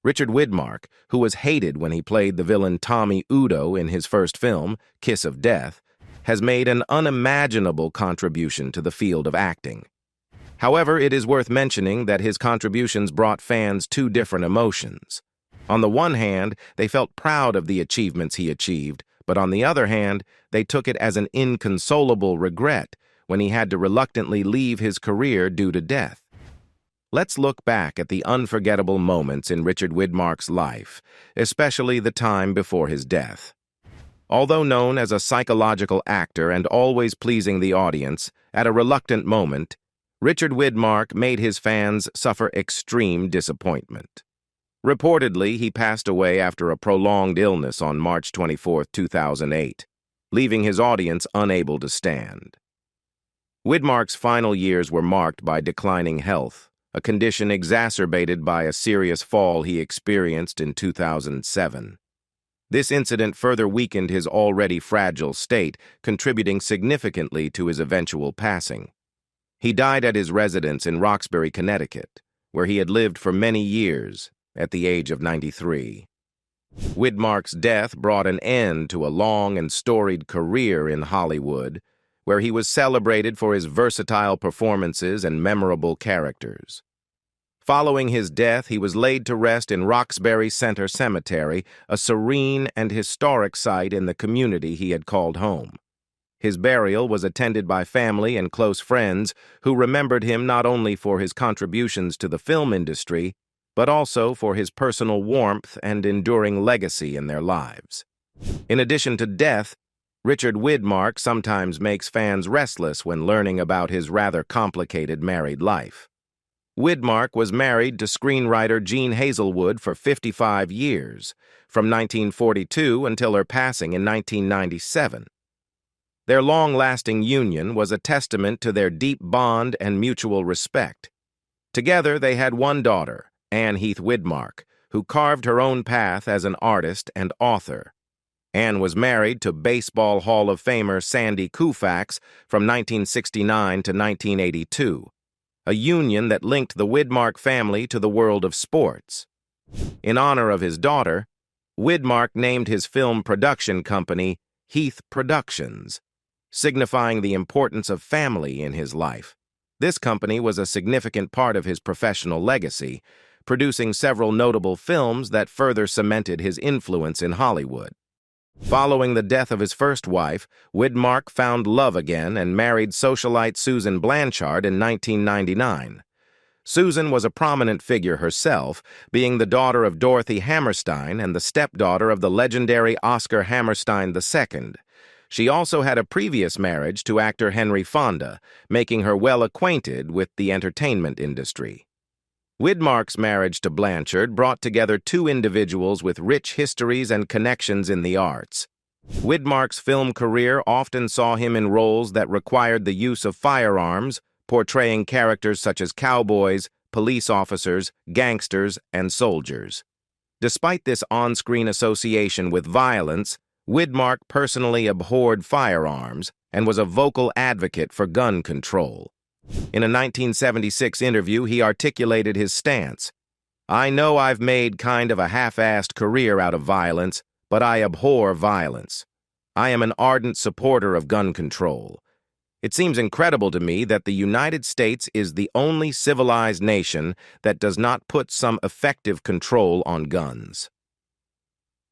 Richard Widmark, who was hated when he played the villain Tommy Udo in his first film, Kiss of Death, has made an unimaginable contribution to the field of acting. However, it is worth mentioning that his contributions brought fans two different emotions. On the one hand, they felt proud of the achievements he achieved, but on the other hand, they took it as an inconsolable regret when he had to reluctantly leave his career due to death. Let's look back at the unforgettable moments in Richard Widmark's life, especially the time before his death. Although known as a psychological actor and always pleasing the audience, at a reluctant moment, Richard Widmark made his fans suffer extreme disappointment. Reportedly, he passed away after a prolonged illness on March 24, 2008, leaving his audience unable to stand. Widmark's final years were marked by declining health, a condition exacerbated by a serious fall he experienced in 2007. This incident further weakened his already fragile state, contributing significantly to his eventual passing. He died at his residence in Roxbury, Connecticut, where he had lived for many years, at the age of 93. Widmark's death brought an end to a long and storied career in Hollywood, where he was celebrated for his versatile performances and memorable characters. Following his death, he was laid to rest in Roxbury Center Cemetery, a serene and historic site in the community he had called home. His burial was attended by family and close friends who remembered him not only for his contributions to the film industry, but also for his personal warmth and enduring legacy in their lives. In addition to death, Richard Widmark sometimes makes fans restless when learning about his rather complicated married life. Widmark was married to screenwriter Jean Hazelwood for 55 years, from 1942 until her passing in 1997. Their long-lasting union was a testament to their deep bond and mutual respect. Together, they had one daughter, Anne Heath Widmark, who carved her own path as an artist and author. Anne was married to Baseball Hall of Famer Sandy Koufax from 1969 to 1982, a union that linked the Widmark family to the world of sports. In honor of his daughter, Widmark named his film production company Heath Productions, signifying the importance of family in his life. This company was a significant part of his professional legacy, producing several notable films that further cemented his influence in Hollywood. Following the death of his first wife, Widmark found love again and married socialite Susan Blanchard in 1999. Susan was a prominent figure herself, being the daughter of Dorothy Hammerstein and the stepdaughter of the legendary Oscar Hammerstein II. She also had a previous marriage to actor Henry Fonda, making her well acquainted with the entertainment industry. Widmark's marriage to Blanchard brought together two individuals with rich histories and connections in the arts. Widmark's film career often saw him in roles that required the use of firearms, portraying characters such as cowboys, police officers, gangsters, and soldiers. Despite this on-screen association with violence, Widmark personally abhorred firearms and was a vocal advocate for gun control. In a 1976 interview, he articulated his stance. "I know I've made kind of a half-assed career out of violence, but I abhor violence. I am an ardent supporter of gun control. It seems incredible to me that the United States is the only civilized nation that does not put some effective control on guns."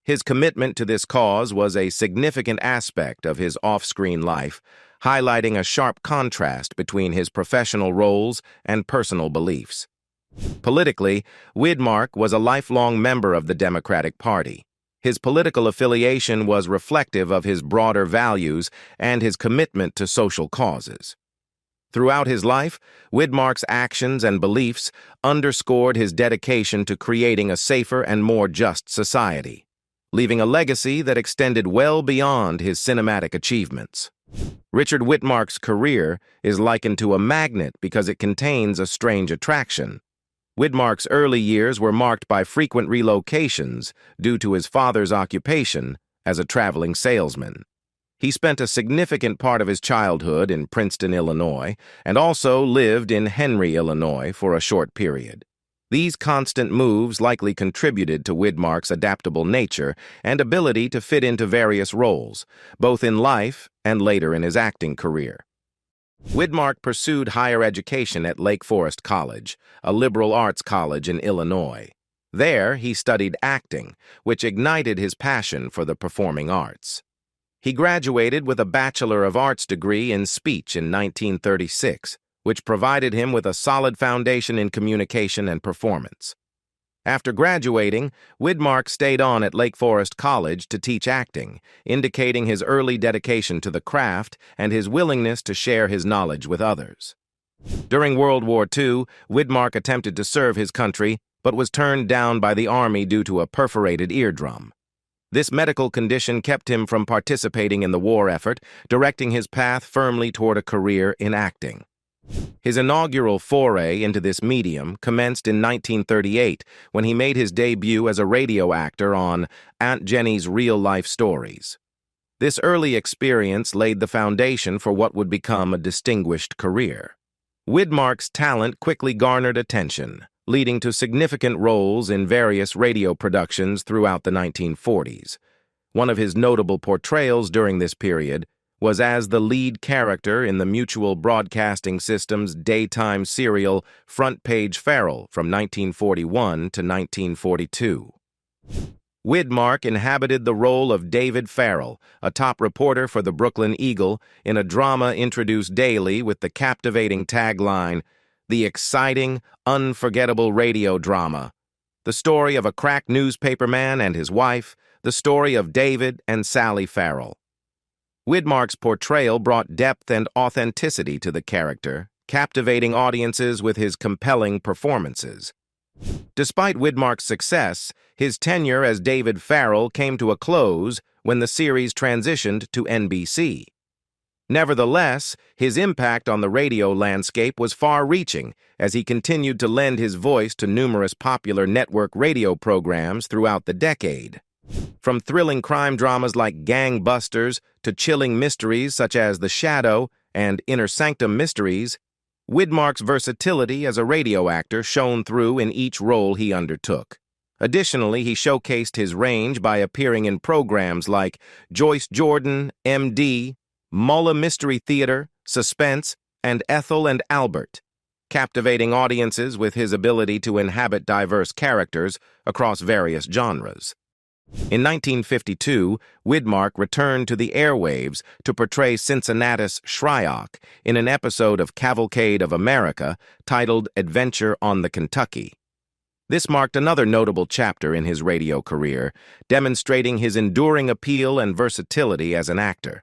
His commitment to this cause was a significant aspect of his off-screen life, highlighting a sharp contrast between his professional roles and personal beliefs. Politically, Widmark was a lifelong member of the Democratic Party. His political affiliation was reflective of his broader values and his commitment to social causes. Throughout his life, Widmark's actions and beliefs underscored his dedication to creating a safer and more just society, leaving a legacy that extended well beyond his cinematic achievements. Richard Widmark's career is likened to a magnet because it contains a strange attraction. Widmark's early years were marked by frequent relocations due to his father's occupation as a traveling salesman. He spent a significant part of his childhood in Princeton, Illinois, and also lived in Henry, Illinois for a short period. These constant moves likely contributed to Widmark's adaptable nature and ability to fit into various roles, both in life and later in his acting career. Widmark pursued higher education at Lake Forest College, a liberal arts college in Illinois. There, he studied acting, which ignited his passion for the performing arts. He graduated with a Bachelor of Arts degree in speech in 1936, which provided him with a solid foundation in communication and performance. After graduating, Widmark stayed on at Lake Forest College to teach acting, indicating his early dedication to the craft and his willingness to share his knowledge with others. During World War II, Widmark attempted to serve his country, but was turned down by the Army due to a perforated eardrum. This medical condition kept him from participating in the war effort, directing his path firmly toward a career in acting. His inaugural foray into this medium commenced in 1938 when he made his debut as a radio actor on Aunt Jenny's Real-Life Stories. This early experience laid the foundation for what would become a distinguished career. Widmark's talent quickly garnered attention, leading to significant roles in various radio productions throughout the 1940s. One of his notable portrayals during this period was as the lead character in the Mutual Broadcasting System's daytime serial Front Page Farrell from 1941 to 1942. Widmark inhabited the role of David Farrell, a top reporter for the Brooklyn Eagle, in a drama introduced daily with the captivating tagline, "The exciting, unforgettable radio drama. The story of a crack newspaperman and his wife, the story of David and Sally Farrell." Widmark's portrayal brought depth and authenticity to the character, captivating audiences with his compelling performances. Despite Widmark's success, his tenure as David Farrell came to a close when the series transitioned to NBC. Nevertheless, his impact on the radio landscape was far-reaching as he continued to lend his voice to numerous popular network radio programs throughout the decade. From thrilling crime dramas like Gangbusters to chilling mysteries such as The Shadow and Inner Sanctum Mysteries, Widmark's versatility as a radio actor shone through in each role he undertook. Additionally, he showcased his range by appearing in programs like Joyce Jordan, M.D., Mulla Mystery Theater, Suspense, and Ethel and Albert, captivating audiences with his ability to inhabit diverse characters across various genres. In 1952, Widmark returned to the airwaves to portray Cincinnatus Shryock in an episode of Cavalcade of America titled Adventure on the Kentucky. This marked another notable chapter in his radio career, demonstrating his enduring appeal and versatility as an actor.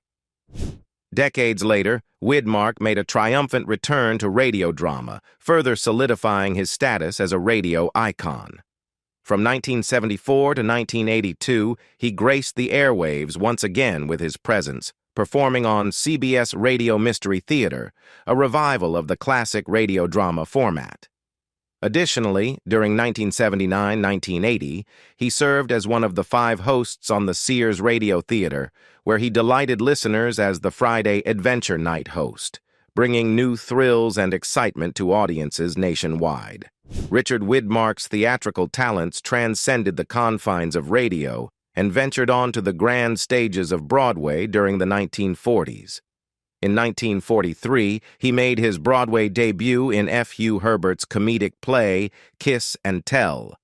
Decades later, Widmark made a triumphant return to radio drama, further solidifying his status as a radio icon. From 1974 to 1982, he graced the airwaves once again with his presence, performing on CBS Radio Mystery Theater, a revival of the classic radio drama format. Additionally, during 1979-1980, he served as one of the 5 hosts on the Sears Radio Theater, where he delighted listeners as the Friday Adventure Night host, bringing new thrills and excitement to audiences nationwide. Richard Widmark's theatrical talents transcended the confines of radio and ventured onto the grand stages of Broadway during the 1940s. In 1943, he made his Broadway debut in F. Hugh Herbert's comedic play, Kiss and Tell.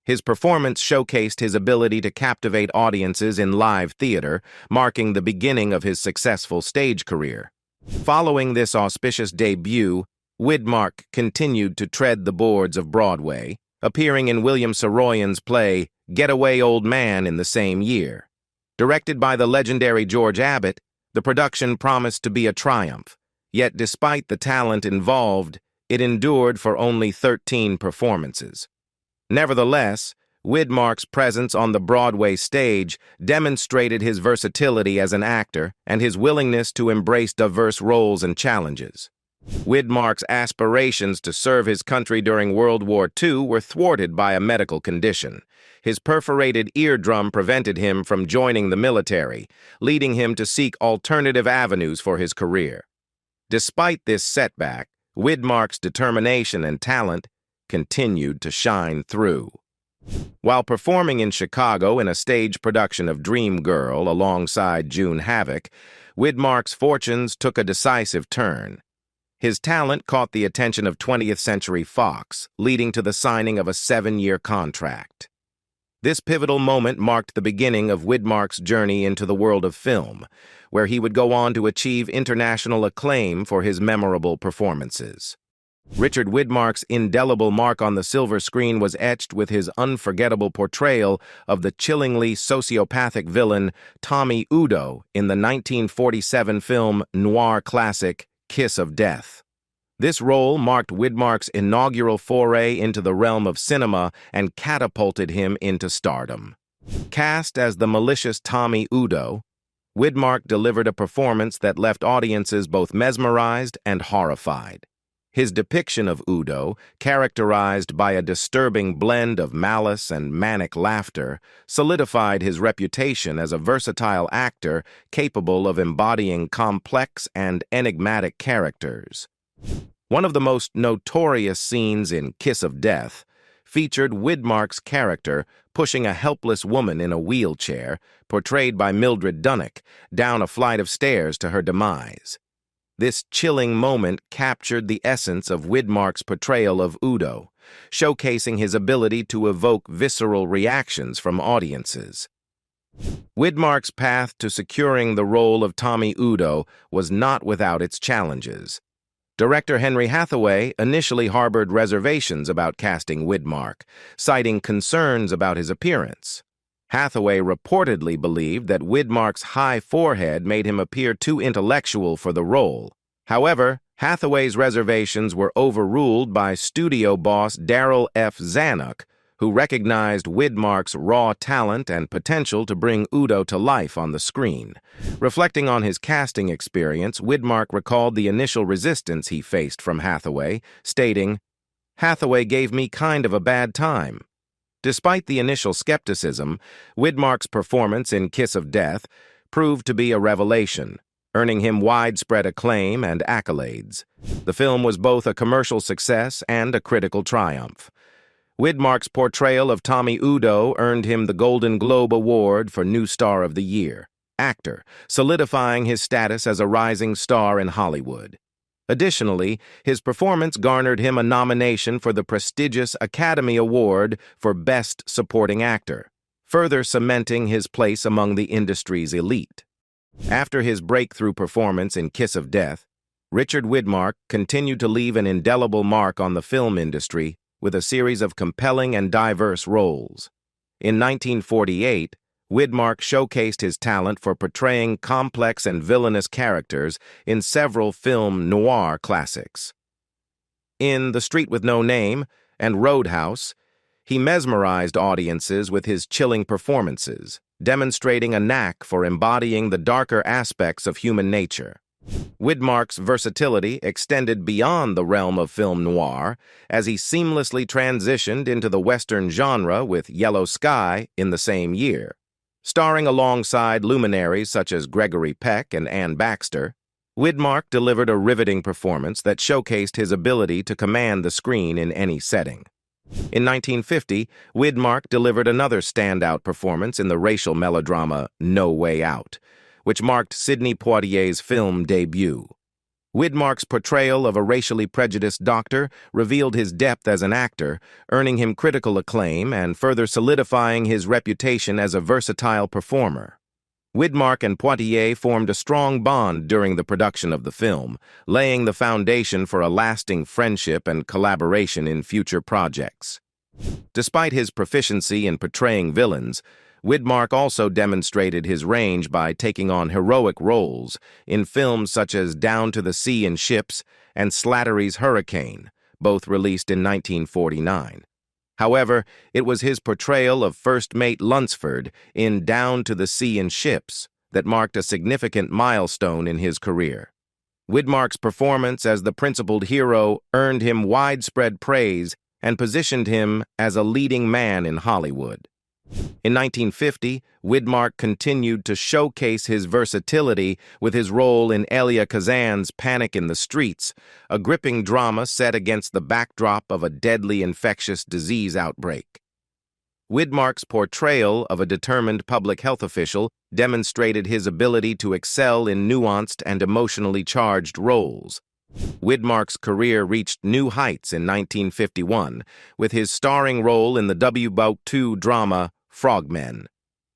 His performance showcased his ability to captivate audiences in live theater, marking the beginning of his successful stage career. Following this auspicious debut, Widmark continued to tread the boards of Broadway, appearing in William Saroyan's play Get Away, Old Man in the same year. Directed by the legendary George Abbott, the production promised to be a triumph, yet despite the talent involved, it endured for only 13 performances. Nevertheless, Widmark's presence on the Broadway stage demonstrated his versatility as an actor and his willingness to embrace diverse roles and challenges. Widmark's aspirations to serve his country during World War II were thwarted by a medical condition. His perforated eardrum prevented him from joining the military, leading him to seek alternative avenues for his career. Despite this setback, Widmark's determination and talent continued to shine through. While performing in Chicago in a stage production of Dream Girl alongside June Havoc, Widmark's fortunes took a decisive turn. His talent caught the attention of 20th Century Fox, leading to the signing of a 7-year contract. This pivotal moment marked the beginning of Widmark's journey into the world of film, where he would go on to achieve international acclaim for his memorable performances. Richard Widmark's indelible mark on the silver screen was etched with his unforgettable portrayal of the chillingly sociopathic villain Tommy Udo in the 1947 film noir classic Kiss of Death. This role marked Widmark's inaugural foray into the realm of cinema and catapulted him into stardom. Cast as the malicious Tommy Udo, Widmark delivered a performance that left audiences both mesmerized and horrified. His depiction of Udo, characterized by a disturbing blend of malice and manic laughter, solidified his reputation as a versatile actor capable of embodying complex and enigmatic characters. One of the most notorious scenes in Kiss of Death featured Widmark's character pushing a helpless woman in a wheelchair, portrayed by Mildred Dunnock, down a flight of stairs to her demise. This chilling moment captured the essence of Widmark's portrayal of Udo, showcasing his ability to evoke visceral reactions from audiences. Widmark's path to securing the role of Tommy Udo was not without its challenges. Director Henry Hathaway initially harbored reservations about casting Widmark, citing concerns about his appearance. Hathaway reportedly believed that Widmark's high forehead made him appear too intellectual for the role. However, Hathaway's reservations were overruled by studio boss Darryl F. Zanuck, who recognized Widmark's raw talent and potential to bring Udo to life on the screen. Reflecting on his casting experience, Widmark recalled the initial resistance he faced from Hathaway, stating, "Hathaway gave me kind of a bad time." Despite the initial skepticism, Widmark's performance in Kiss of Death proved to be a revelation, earning him widespread acclaim and accolades. The film was both a commercial success and a critical triumph. Widmark's portrayal of Tommy Udo earned him the Golden Globe Award for New Star of the Year actor, solidifying his status as a rising star in Hollywood. Additionally, his performance garnered him a nomination for the prestigious Academy Award for Best Supporting Actor, further cementing his place among the industry's elite. After his breakthrough performance in Kiss of Death, Richard Widmark continued to leave an indelible mark on the film industry with a series of compelling and diverse roles. In 1948, Widmark showcased his talent for portraying complex and villainous characters in several film noir classics. In The Street with No Name and Roadhouse, he mesmerized audiences with his chilling performances, demonstrating a knack for embodying the darker aspects of human nature. Widmark's versatility extended beyond the realm of film noir as he seamlessly transitioned into the Western genre with Yellow Sky in the same year. Starring alongside luminaries such as Gregory Peck and Ann Baxter, Widmark delivered a riveting performance that showcased his ability to command the screen in any setting. In 1950, Widmark delivered another standout performance in the racial melodrama No Way Out, which marked Sidney Poitier's film debut. Widmark's portrayal of a racially prejudiced doctor revealed his depth as an actor, earning him critical acclaim and further solidifying his reputation as a versatile performer. Widmark and Poitier formed a strong bond during the production of the film, laying the foundation for a lasting friendship and collaboration in future projects. Despite his proficiency in portraying villains, Widmark also demonstrated his range by taking on heroic roles in films such as Down to the Sea in Ships and Slattery's Hurricane, both released in 1949. However, it was his portrayal of First Mate Lunsford in Down to the Sea in Ships that marked a significant milestone in his career. Widmark's performance as the principal hero earned him widespread praise and positioned him as a leading man in Hollywood. In 1950, Widmark continued to showcase his versatility with his role in Elia Kazan's Panic in the Streets, a gripping drama set against the backdrop of a deadly infectious disease outbreak. Widmark's portrayal of a determined public health official demonstrated his ability to excel in nuanced and emotionally charged roles. Widmark's career reached new heights in 1951 with his starring role in the W.2 drama Frogmen.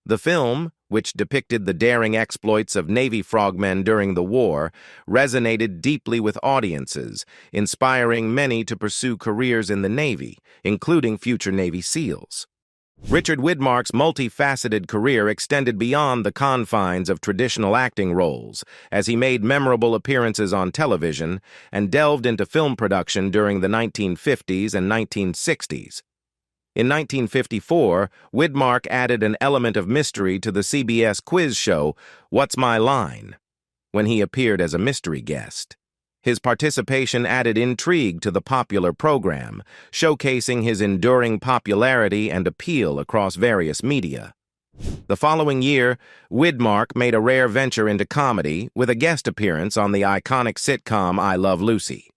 The film, which depicted the daring exploits of Navy frogmen during the war, resonated deeply with audiences, inspiring many to pursue careers in the Navy, including future Navy SEALs. Richard Widmark's multifaceted career extended beyond the confines of traditional acting roles, as he made memorable appearances on television and delved into film production during the 1950s and 1960s. In 1954, Widmark added an element of mystery to the CBS quiz show, What's My Line?, when he appeared as a mystery guest. His participation added intrigue to the popular program, showcasing his enduring popularity and appeal across various media. The following year, Widmark made a rare venture into comedy with a guest appearance on the iconic sitcom I Love Lucy.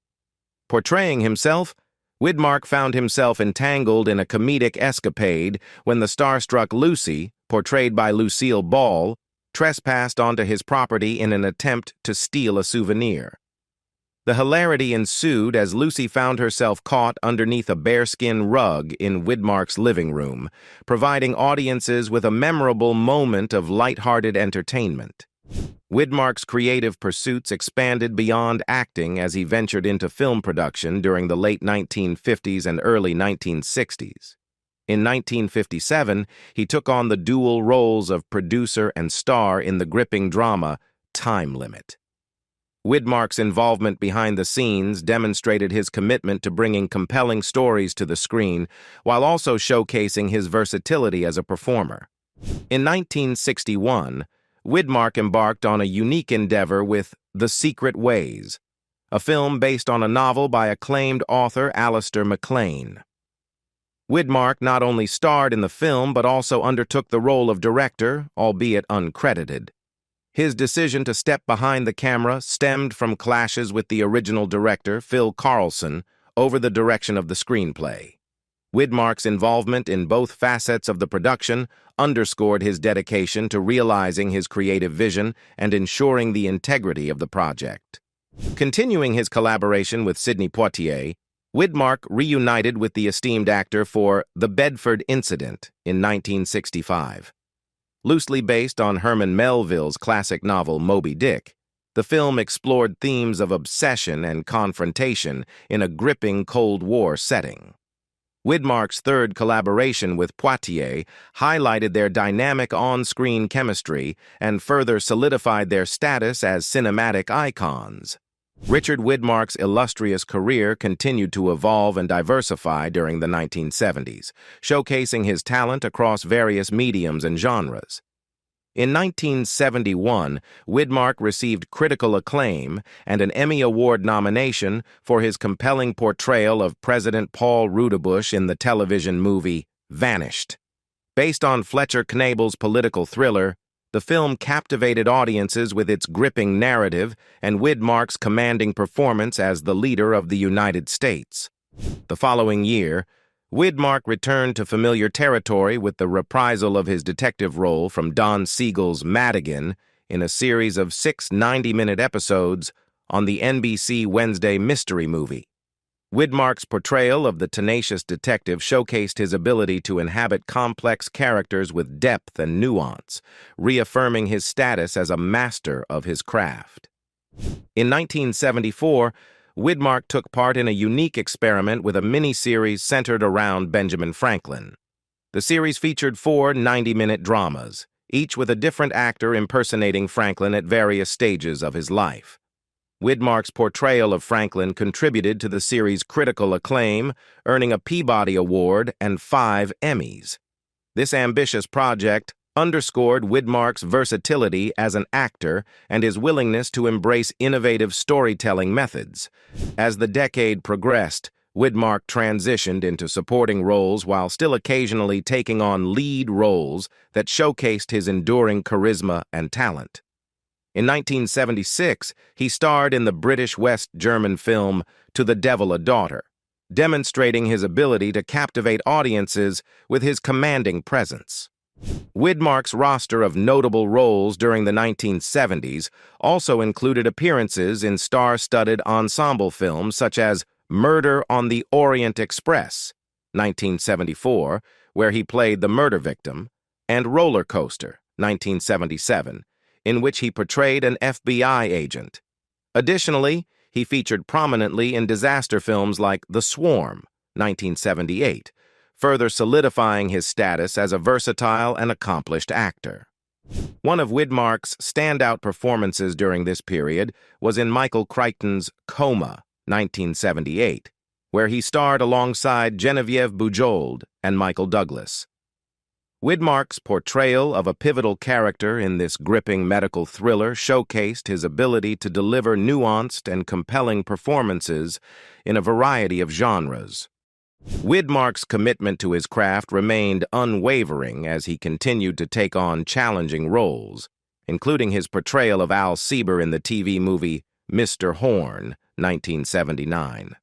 Portraying himself, Widmark found himself entangled in a comedic escapade when the starstruck Lucy, portrayed by Lucille Ball, trespassed onto his property in an attempt to steal a souvenir. The hilarity ensued as Lucy found herself caught underneath a bearskin rug in Widmark's living room, providing audiences with a memorable moment of lighthearted entertainment. Widmark's creative pursuits expanded beyond acting as he ventured into film production during the late 1950s and early 1960s. In 1957, he took on the dual roles of producer and star in the gripping drama Time Limit. Widmark's involvement behind the scenes demonstrated his commitment to bringing compelling stories to the screen while also showcasing his versatility as a performer. In 1961, Widmark embarked on a unique endeavor with The Secret Ways, a film based on a novel by acclaimed author Alistair MacLean. Widmark not only starred in the film but also undertook the role of director, albeit uncredited. His decision to step behind the camera stemmed from clashes with the original director, Phil Carlson, over the direction of the screenplay. Widmark's involvement in both facets of the production underscored his dedication to realizing his creative vision and ensuring the integrity of the project. Continuing his collaboration with Sidney Poitier, Widmark reunited with the esteemed actor for The Bedford Incident in 1965. Loosely based on Herman Melville's classic novel Moby Dick, the film explored themes of obsession and confrontation in a gripping Cold War setting. Widmark's third collaboration with Poitier highlighted their dynamic on-screen chemistry and further solidified their status as cinematic icons. Richard Widmark's illustrious career continued to evolve and diversify during the 1970s, showcasing his talent across various mediums and genres. In 1971, Widmark received critical acclaim and an Emmy Award nomination for his compelling portrayal of President Paul Rudebush in the television movie Vanished. Based on Fletcher Knabel's political thriller, the film captivated audiences with its gripping narrative and Widmark's commanding performance as the leader of the United States. The following year, Widmark returned to familiar territory with the reprisal of his detective role from Don Siegel's Madigan in a series of 6 90-minute episodes on the NBC Wednesday mystery movie. Widmark's portrayal of the tenacious detective showcased his ability to inhabit complex characters with depth and nuance, reaffirming his status as a master of his craft. In 1974, Widmark took part in a unique experiment with a mini-series centered around Benjamin Franklin. The series featured 4 90-minute dramas, each with a different actor impersonating Franklin at various stages of his life. Widmark's portrayal of Franklin contributed to the series' critical acclaim, earning a Peabody Award and 5 Emmys. This ambitious project underscored Widmark's versatility as an actor and his willingness to embrace innovative storytelling methods. As the decade progressed, Widmark transitioned into supporting roles while still occasionally taking on lead roles that showcased his enduring charisma and talent. In 1976, he starred in the British West German film To the Devil a Daughter, demonstrating his ability to captivate audiences with his commanding presence. Widmark's roster of notable roles during the 1970s also included appearances in star-studded ensemble films such as Murder on the Orient Express, 1974, where he played the murder victim, and Roller Coaster, 1977, in which he portrayed an FBI agent. Additionally, he featured prominently in disaster films like The Swarm, 1978, further solidifying his status as a versatile and accomplished actor. One of Widmark's standout performances during this period was in Michael Crichton's Coma, 1978, where he starred alongside Genevieve Bujold and Michael Douglas. Widmark's portrayal of a pivotal character in this gripping medical thriller showcased his ability to deliver nuanced and compelling performances in a variety of genres. Widmark's commitment to his craft remained unwavering as he continued to take on challenging roles, including his portrayal of Al Sieber in the TV movie Mr. Horn, 1979.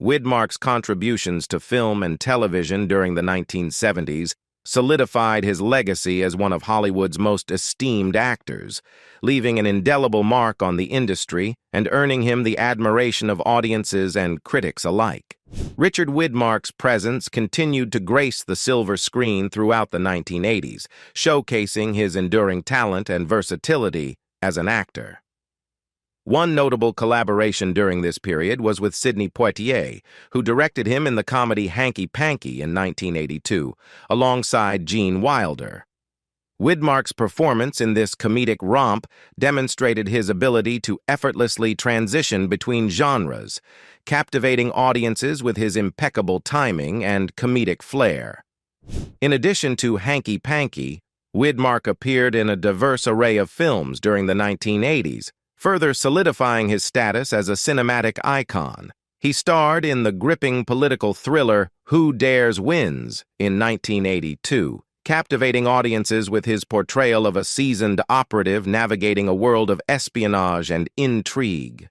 Widmark's contributions to film and television during the 1970s solidified his legacy as one of Hollywood's most esteemed actors, leaving an indelible mark on the industry and earning him the admiration of audiences and critics alike. Richard Widmark's presence continued to grace the silver screen throughout the 1980s, showcasing his enduring talent and versatility as an actor. One notable collaboration during this period was with Sidney Poitier, who directed him in the comedy Hanky Panky in 1982, alongside Gene Wilder. Widmark's performance in this comedic romp demonstrated his ability to effortlessly transition between genres, captivating audiences with his impeccable timing and comedic flair. In addition to Hanky Panky, Widmark appeared in a diverse array of films during the 1980s, further solidifying his status as a cinematic icon. He starred in the gripping political thriller Who Dares Wins in 1982, captivating audiences with his portrayal of a seasoned operative navigating a world of espionage and intrigue.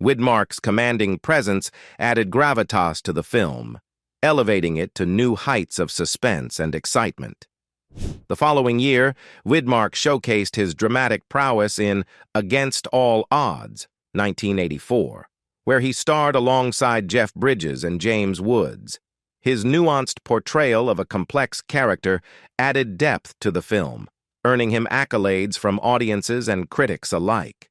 Widmark's commanding presence added gravitas to the film, elevating it to new heights of suspense and excitement. The following year, Widmark showcased his dramatic prowess in Against All Odds, 1984, where he starred alongside Jeff Bridges and James Woods. His nuanced portrayal of a complex character added depth to the film, earning him accolades from audiences and critics alike.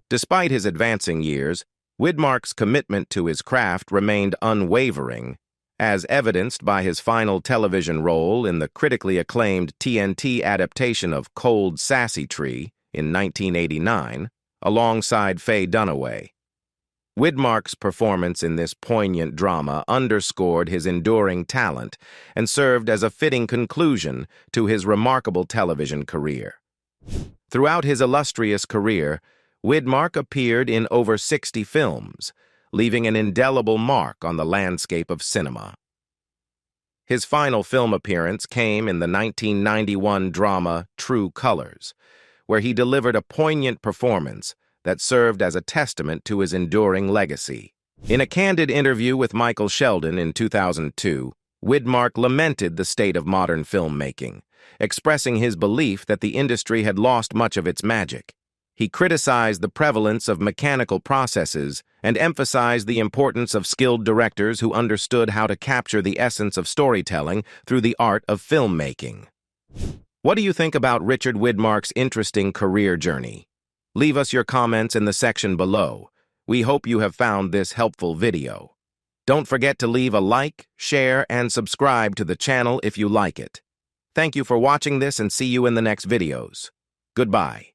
Despite his advancing years, Widmark's commitment to his craft remained unwavering, as evidenced by his final television role in the critically acclaimed TNT adaptation of Cold Sassy Tree in 1989, alongside Faye Dunaway. Widmark's performance in this poignant drama underscored his enduring talent and served as a fitting conclusion to his remarkable television career. Throughout his illustrious career, Widmark appeared in over 60 films, leaving an indelible mark on the landscape of cinema. His final film appearance came in the 1991 drama True Colors, where he delivered a poignant performance that served as a testament to his enduring legacy. In a candid interview with Michael Sheldon in 2002, Widmark lamented the state of modern filmmaking, expressing his belief that the industry had lost much of its magic. He criticized the prevalence of mechanical processes and emphasized the importance of skilled directors who understood how to capture the essence of storytelling through the art of filmmaking. What do you think about Richard Widmark's interesting career journey? Leave us your comments in the section below. We hope you have found this helpful video. Don't forget to leave a like, share, and subscribe to the channel if you like it. Thank you for watching this and see you in the next videos. Goodbye.